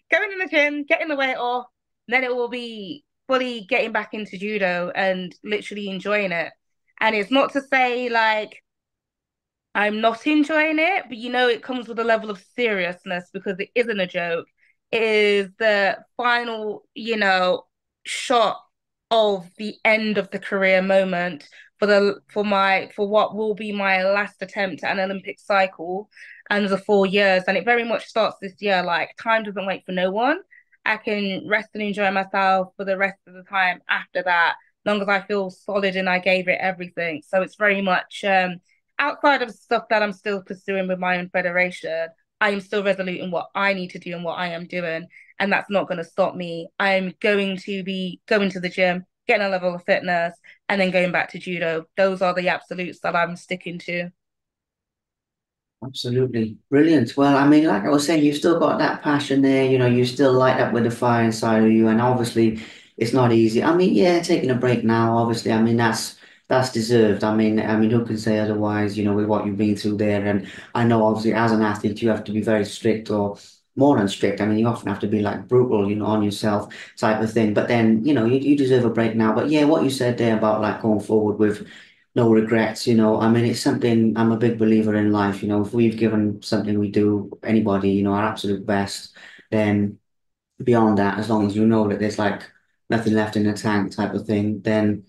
Going in the gym, getting the weight off. Then it will be fully getting back into judo and literally enjoying it. And it's not to say like I'm not enjoying it, but it comes with a level of seriousness because it isn't a joke. It is the final, shot of the end of the career moment for what will be my last attempt at an Olympic cycle and the 4 years. And it very much starts this year. Like time doesn't wait for no one. I can rest and enjoy myself for the rest of the time after that, long as I feel solid and I gave it everything. So it's very much outside of stuff that I'm still pursuing with my own federation, I am still resolute in what I need to do and what I am doing. And that's not going to stop me. I'm going to be going to the gym, getting a level of fitness, and then going back to judo. Those are the absolutes that I'm sticking to. Absolutely. Brilliant. Well, I mean, like I was saying, you've still got that passion there, you still light up with the fire inside of you, and obviously it's not easy. I mean, yeah, taking a break now, obviously, I mean that's deserved. I mean, who can say otherwise, with what you've been through there. And I know obviously as an athlete you have to be very strict or more than strict. I mean, you often have to be like brutal, on yourself type of thing. But then, you deserve a break now. But yeah, what you said there about like going forward with no regrets, I mean, it's something I'm a big believer in life, if we've given something we do, anybody, our absolute best, then beyond that, as long as you know that there's like nothing left in the tank type of thing, then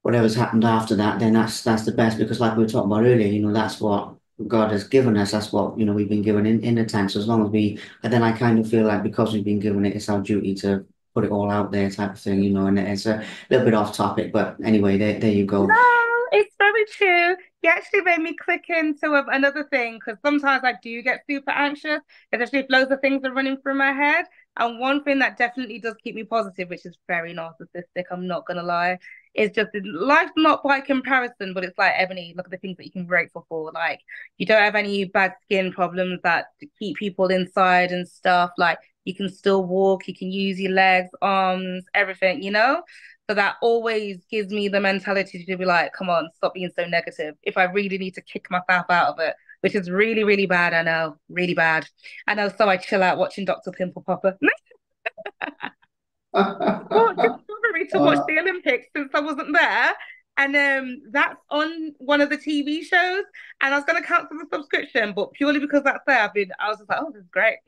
whatever's happened after that, then that's the best because like we were talking about earlier, that's what God has given us. That's what, we've been given in the tank. So as long as and then I kind of feel like because we've been given it, it's our duty to put it all out there type of thing, and it's a little bit off topic, but anyway, there you go. No, it's very true. You actually made me click into another thing because sometimes I do get super anxious, especially if loads of things are running through my head. And one thing that definitely does keep me positive, which is very narcissistic, I'm not gonna lie, is just life's not by comparison, but it's like Ebony, look at the things that you can be grateful for. Like you don't have any bad skin problems that keep people inside and stuff. Like you can still walk, you can use your legs, arms, everything. So that always gives me the mentality to be like, come on, stop being so negative. If I really need to kick myself out of it, which is really, really bad, I know, really bad. I know, so I chill out watching Dr. Pimple Popper. Well, Discovery to watch the Olympics since I wasn't there. And that's on one of the TV shows. And I was going to cancel the subscription, but purely because that's there, I was just like, oh, this is great.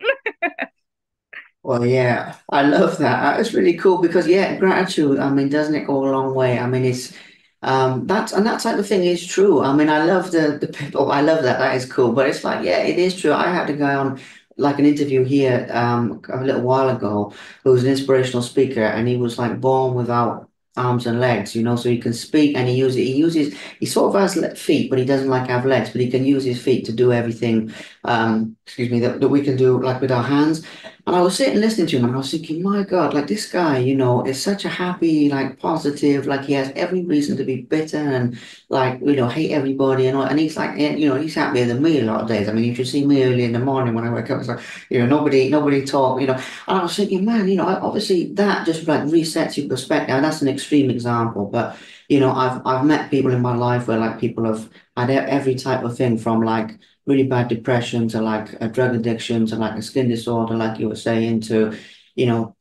Well, yeah, I love that. It's really cool because yeah, gratitude, I mean, doesn't it go a long way? I mean, it's that type of thing is true. I mean, I love the people. I love that. That is cool. But it's like, yeah, it is true. I had a guy on like an interview here a little while ago who was an inspirational speaker, and he was like born without arms and legs, so he can speak and he sort of has feet, but he doesn't like have legs, but he can use his feet to do everything, excuse me, that we can do like with our hands. And I was sitting listening to him and I was thinking, my God, like this guy, is such a happy, like positive, like he has every reason to be bitter and like, hate everybody and all. And he's like, he's happier than me a lot of days. I mean, you should see me early in the morning when I wake up. It's like, nobody talk, and I was thinking, man, obviously that just like resets your perspective. And that's an extreme example, but I've met people in my life where like people have had every type of thing from like really bad depression to like a drug addiction to like a skin disorder, like you were saying, to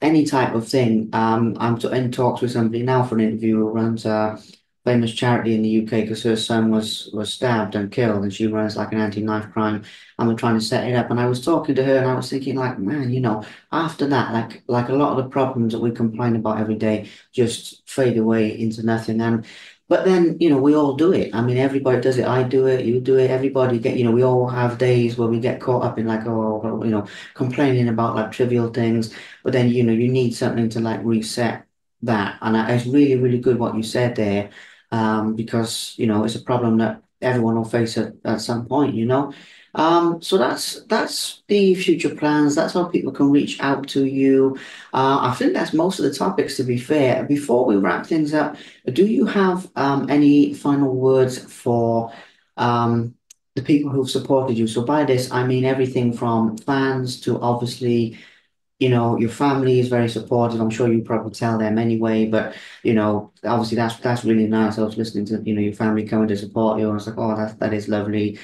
any type of thing. I'm in talks with somebody now for an interview who runs a famous charity in the UK because her son was stabbed and killed, and she runs like an anti-knife crime, and we're trying to set it up. And I was talking to her, and I was thinking, like, man, after that, like a lot of the problems that we complain about every day just fade away into nothing. And but then, we all do it. I mean, everybody does it. I do it. You do it. Everybody we all have days where we get caught up in like, oh, well, complaining about like trivial things. But then, you need something to like reset that. And it's really, really good what you said there, because, it's a problem that everyone will face at some point. So that's the future plans. That's how people can reach out to you. I think that's most of the topics, to be fair. Before we wrap things up, do you have any final words for the people who've supported you? So by this, I mean everything from fans to obviously, your family is very supportive. I'm sure you probably tell them anyway, but obviously that's really nice. I was listening to, your family coming to support you. I was like, oh, that is lovely.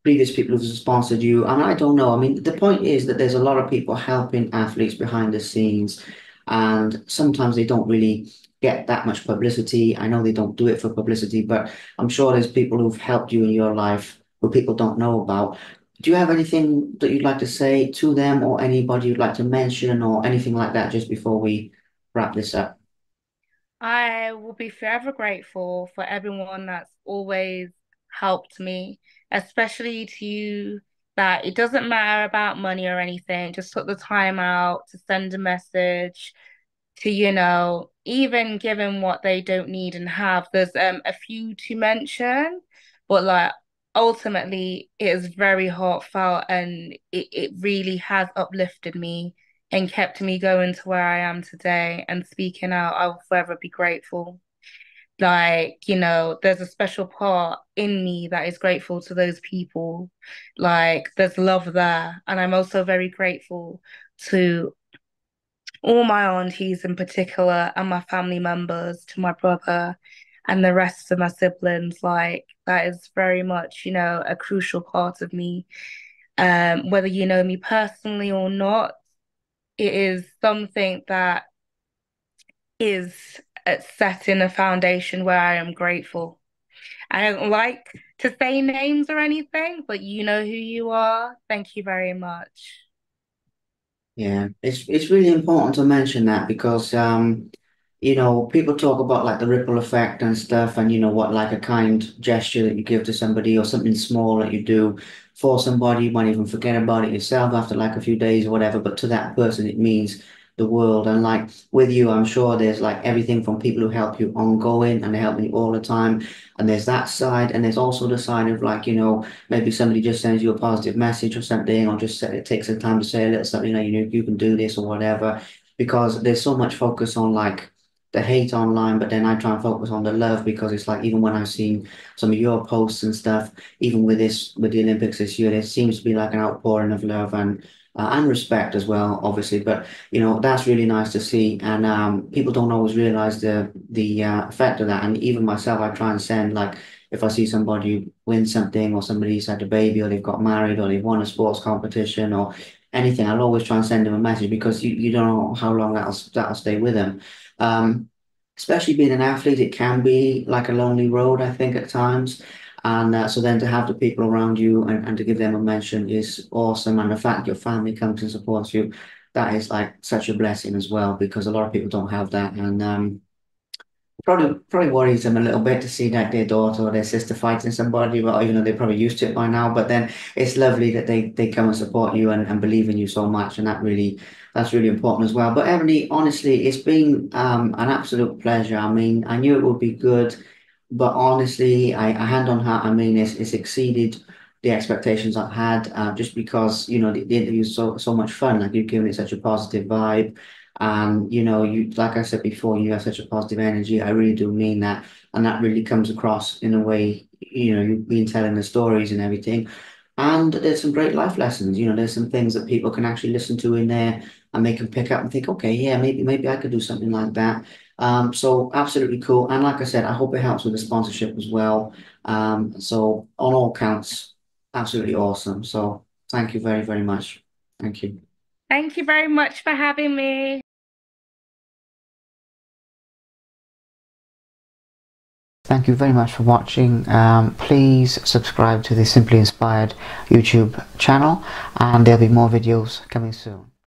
Previous people who've sponsored you, and I don't know. I mean, the point is that there's a lot of people helping athletes behind the scenes, and sometimes they don't really get that much publicity. I know they don't do it for publicity, but I'm sure there's people who've helped you in your life who people don't know about. Do you have anything that you'd like to say to them or anybody you'd like to mention or anything like that just before we wrap this up? I will be forever grateful for everyone that's always helped me, especially to you, that it doesn't matter about money or anything, just took the time out to send a message, to, even given what they don't need and have. There's a few to mention, but like ultimately it is very heartfelt and it really has uplifted me and kept me going to where I am today and speaking out. I'll forever be grateful. Like, there's a special part in me that is grateful to those people. Like, there's love there. And I'm also very grateful to all my aunties in particular and my family members, to my brother and the rest of my siblings. Like, that is very much, a crucial part of me. Whether you know me personally or not, it is something that is set in a foundation where I am grateful. I don't like to say names or anything, but you know who you are. Thank you very much. Yeah, it's really important to mention that because people talk about like the ripple effect and stuff and what like a kind gesture that you give to somebody or something small that you do for somebody, you might even forget about it yourself after like a few days or whatever, but to that person it means the world. And like with you, I'm sure there's like everything from people who help you ongoing and they help you all the time. And there's that side, and there's also the side of like, maybe somebody just sends you a positive message or something, or just it takes some time to say a little something like, you can do this or whatever, because there's so much focus on like the hate online, but then I try and focus on the love because it's like even when I've seen some of your posts and stuff, even with the Olympics this year, there seems to be like an outpouring of love and respect as well, obviously. But that's really nice to see, and people don't always realize the effect of that. And even myself, I try and send like if I see somebody win something, or somebody's had a baby, or they've got married, or they've won a sports competition, or anything, I'll always try and send them a message because you don't know how long that'll stay with them. Um, Especially being an athlete, it can be like a lonely road, I think, at times. And so then to have the people around you and to give them a mention is awesome. And the fact your family comes and supports you, that is like such a blessing as well, because a lot of people don't have that. And probably worries them a little bit to see like their daughter or their sister fighting somebody, but even though they're probably used to it by now. But then it's lovely that they come and support you and believe in you so much, and that's really important as well. But Emily, honestly, it's been an absolute pleasure. I mean, I knew it would be good, but honestly, I hand on heart, I mean, it's exceeded the expectations I've had, just because, the interview is so much fun. Like, you've given it such a positive vibe. And, you, like I said before, you have such a positive energy. I really do mean that. And that really comes across in a way, you've been telling the stories and everything. And there's some great life lessons. There's some things that people can actually listen to in there, and they can pick up and think, okay, yeah, maybe I could do something like that. So absolutely cool. And like I said, I hope it helps with the sponsorship as well. So on all counts, absolutely awesome. So thank you very, very much. Thank you. Thank you very much for having me. Thank you very much for watching. Please subscribe to the Simply Inspired YouTube channel, and there'll be more videos coming soon.